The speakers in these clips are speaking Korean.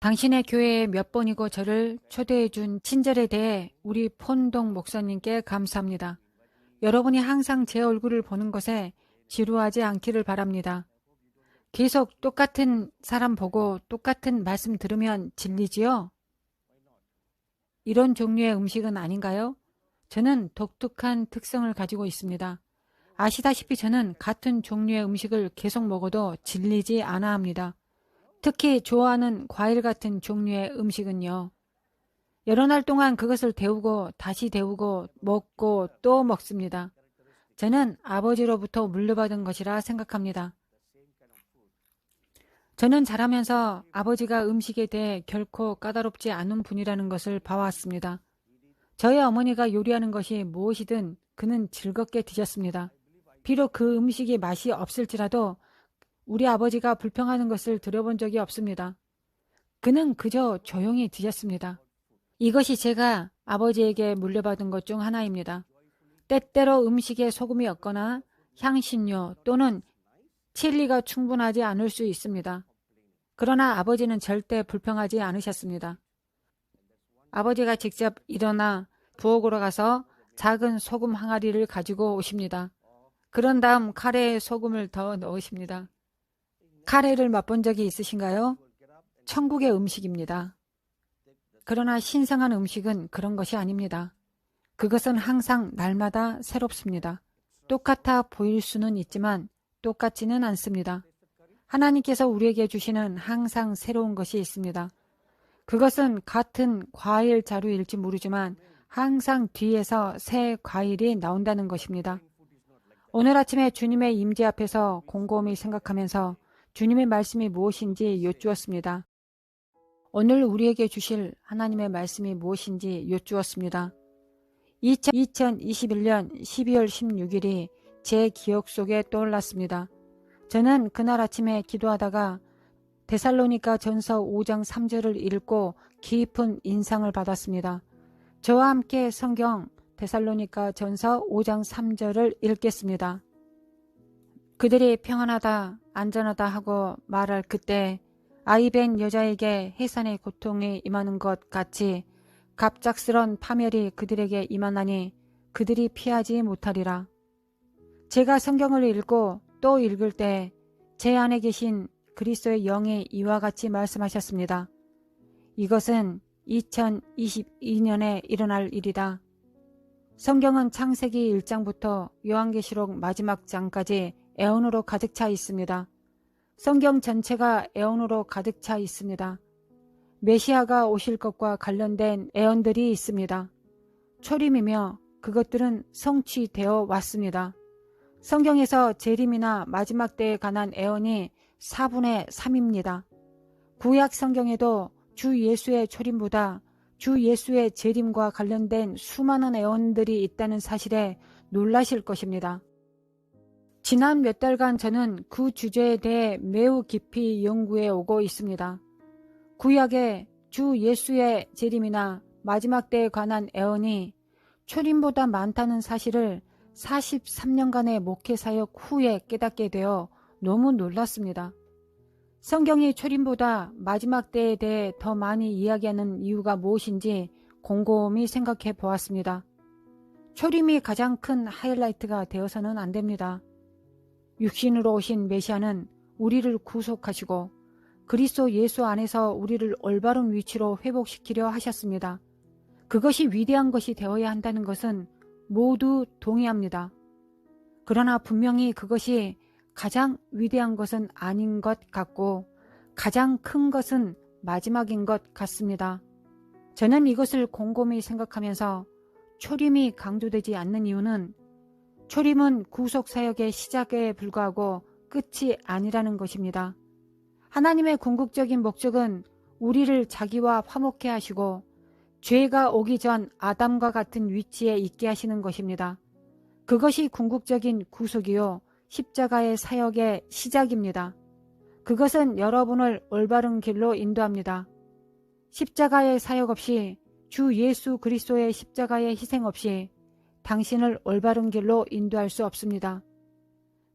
당신의 교회에 몇 번이고 저를 초대해준 친절에 대해 우리 폰동 목사님께 감사합니다. 여러분이 항상 제 얼굴을 보는 것에 지루하지 않기를 바랍니다. 계속 똑같은 사람 보고 똑같은 말씀 들으면 질리지요? 이런 종류의 음식은 아닌가요? 저는 독특한 특성을 가지고 있습니다. 아시다시피 저는 같은 종류의 음식을 계속 먹어도 질리지 않아 합니다. 특히 좋아하는 과일 같은 종류의 음식은요. 여러 날 동안 그것을 데우고 다시 데우고 먹고 또 먹습니다. 저는 아버지로부터 물려받은 것이라 생각합니다. 저는 자라면서 아버지가 음식에 대해 결코 까다롭지 않은 분이라는 것을 봐왔습니다. 저희 어머니가 요리하는 것이 무엇이든 그는 즐겁게 드셨습니다. 비록 그 음식이 맛이 없을지라도 우리 아버지가 불평하는 것을 들어본 적이 없습니다. 그는 그저 조용히 드셨습니다. 이것이 제가 아버지에게 물려받은 것 중 하나입니다. 때때로 음식에 소금이 없거나 향신료 또는 칠리가 충분하지 않을 수 있습니다. 그러나 아버지는 절대 불평하지 않으셨습니다. 아버지가 직접 일어나 부엌으로 가서 작은 소금 항아리를 가지고 오십니다. 그런 다음 카레에 소금을 더 넣으십니다. 카레를 맛본 적이 있으신가요? 천국의 음식입니다. 그러나 신성한 음식은 그런 것이 아닙니다. 그것은 항상 날마다 새롭습니다. 똑같아 보일 수는 있지만 똑같지는 않습니다. 하나님께서 우리에게 주시는 항상 새로운 것이 있습니다. 그것은 같은 과일 자루일지 모르지만 항상 뒤에서 새 과일이 나온다는 것입니다. 오늘 아침에 주님의 임재 앞에서 곰곰이 생각하면서 주님의 말씀이 무엇인지 여쭈었습니다. 오늘 우리에게 주실 하나님의 말씀이 무엇인지 여쭈었습니다. 2021년 12월 16일이 제 기억 속에 떠올랐습니다. 저는 그날 아침에 기도하다가 데살로니가 전서 5장 3절을 읽고 깊은 인상을 받았습니다. 저와 함께 성경 데살로니가 전서 5장 3절을 읽겠습니다. 그들이 평안하다 안전하다 하고 말할 그때 아이벤 여자에게 해산의 고통이 임하는 것 같이 갑작스런 파멸이 그들에게 임하나니 그들이 피하지 못하리라. 제가 성경을 읽고 또 읽을 때 제 안에 계신 그리스도의 영이 이와 같이 말씀하셨습니다. 이것은 2022년에 일어날 일이다. 성경은 창세기 1장부터 요한계시록 마지막 장까지 애언으로 가득 차 있습니다. 성경 전체가 애언으로 가득 차 있습니다. 메시아가 오실 것과 관련된 애언들이 있습니다. 초림이며 그것들은 성취되어 왔습니다. 성경에서 재림이나 마지막 때에 관한 애언이 4분의 3입니다. 구약 성경에도 주 예수의 초림보다 주 예수의 재림과 관련된 수많은 애언들이 있다는 사실에 놀라실 것입니다. 지난 몇 달간 저는 그 주제에 대해 매우 깊이 연구해 오고 있습니다. 구약의 주 예수의 재림이나 마지막 때에 관한 애언이 초림보다 많다는 사실을 43년간의 목회 사역 후에 깨닫게 되어 너무 놀랐습니다. 성경이 초림보다 마지막 때에 대해 더 많이 이야기하는 이유가 무엇인지 곰곰이 생각해 보았습니다. 초림이 가장 큰 하이라이트가 되어서는 안 됩니다. 육신으로 오신 메시아는 우리를 구속하시고 그리스도 예수 안에서 우리를 올바른 위치로 회복시키려 하셨습니다. 그것이 위대한 것이 되어야 한다는 것은 모두 동의합니다. 그러나 분명히 그것이 가장 위대한 것은 아닌 것 같고 가장 큰 것은 마지막인 것 같습니다. 저는 이것을 곰곰이 생각하면서 초림이 강조되지 않는 이유는 초림은 구속사역의 시작에 불과하고 끝이 아니라는 것입니다. 하나님의 궁극적인 목적은 우리를 자기와 화목해 하시고 죄가 오기 전 아담과 같은 위치에 있게 하시는 것입니다. 그것이 궁극적인 구속이요 십자가의 사역의 시작입니다. 그것은 여러분을 올바른 길로 인도합니다. 십자가의 사역 없이 주 예수 그리스도의 십자가의 희생 없이 당신을 올바른 길로 인도할 수 없습니다.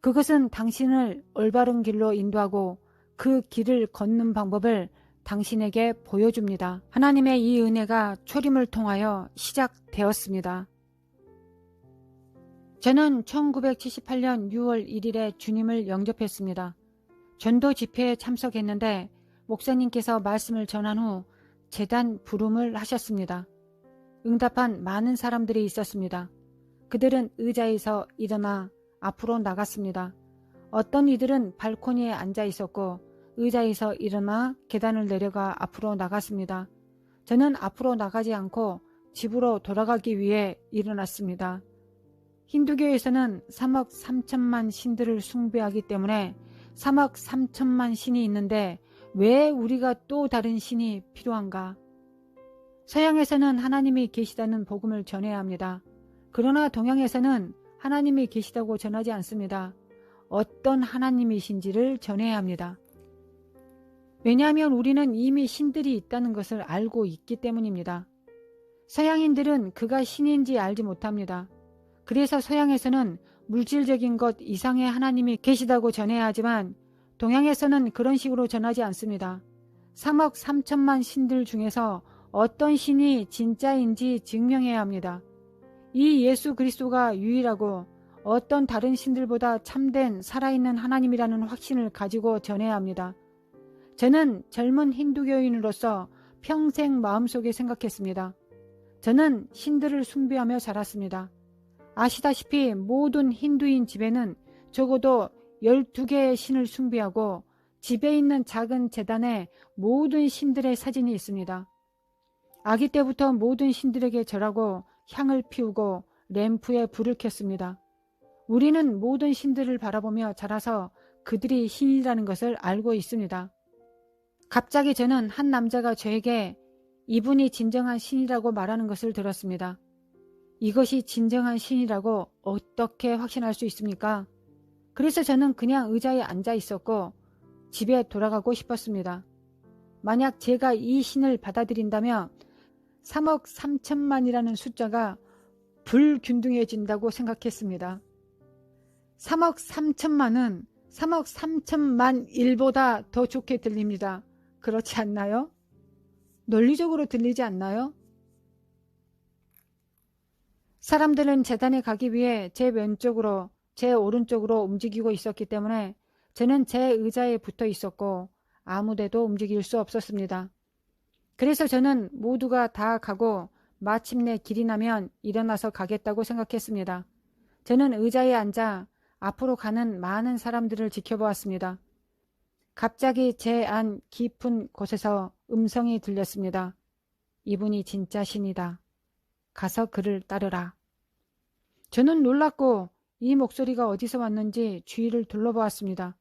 그것은 당신을 올바른 길로 인도하고 그 길을 걷는 방법을 당신에게 보여줍니다. 하나님의 이 은혜가 초림을 통하여 시작되었습니다. 저는 1978년 6월 1일에 주님을 영접했습니다. 전도 집회에 참석했는데 목사님께서 말씀을 전한 후 제단 부름을 하셨습니다. 응답한 많은 사람들이 있었습니다. 그들은 의자에서 일어나 앞으로 나갔습니다. 어떤 이들은 발코니에 앉아 있었고 의자에서 일어나 계단을 내려가 앞으로 나갔습니다. 저는 앞으로 나가지 않고 집으로 돌아가기 위해 일어났습니다. 힌두교에서는 3억 3천만 신들을 숭배하기 때문에 3억 3천만 신이 있는데 왜 우리가 또 다른 신이 필요한가? 서양에서는 하나님이 계시다는 복음을 전해야 합니다. 그러나 동양에서는 하나님이 계시다고 전하지 않습니다. 어떤 하나님이신지를 전해야 합니다. 왜냐하면 우리는 이미 신들이 있다는 것을 알고 있기 때문입니다. 서양인들은 그가 신인지 알지 못합니다. 그래서 서양에서는 물질적인 것 이상의 하나님이 계시다고 전해야 하지만 동양에서는 그런 식으로 전하지 않습니다. 3억 3천만 신들 중에서 어떤 신이 진짜인지 증명해야 합니다. 이 예수 그리스도가 유일하고 어떤 다른 신들보다 참된 살아있는 하나님이라는 확신을 가지고 전해야 합니다. 저는 젊은 힌두교인으로서 평생 마음속에 생각했습니다. 저는 신들을 숭배하며 자랐습니다. 아시다시피 모든 힌두인 집에는 적어도 12개의 신을 숭배하고 집에 있는 작은 제단에 모든 신들의 사진이 있습니다. 아기 때부터 모든 신들에게 절하고 향을 피우고 램프에 불을 켰습니다. 우리는 모든 신들을 바라보며 자라서 그들이 신이라는 것을 알고 있습니다. 갑자기 저는 한 남자가 저에게 이분이 진정한 신이라고 말하는 것을 들었습니다. 이것이 진정한 신이라고 어떻게 확신할 수 있습니까? 그래서 저는 그냥 의자에 앉아 있었고 집에 돌아가고 싶었습니다. 만약 제가 이 신을 받아들인다면 3억 3천만이라는 숫자가 불균등해진다고 생각했습니다. 3억 3천만은 3억 3천만 1보다 더 좋게 들립니다. 그렇지 않나요? 논리적으로 들리지 않나요? 사람들은 제단에 가기 위해 제 왼쪽으로 제 오른쪽으로 움직이고 있었기 때문에 저는 제 의자에 붙어 있었고 아무데도 움직일 수 없었습니다. 그래서 저는 모두가 다 가고 마침내 길이 나면 일어나서 가겠다고 생각했습니다. 저는 의자에 앉아 앞으로 가는 많은 사람들을 지켜보았습니다. 갑자기 제 안 깊은 곳에서 음성이 들렸습니다. 이분이 진짜 신이다. 가서 그를 따르라. 저는 놀랐고 이 목소리가 어디서 왔는지 주위를 둘러보았습니다.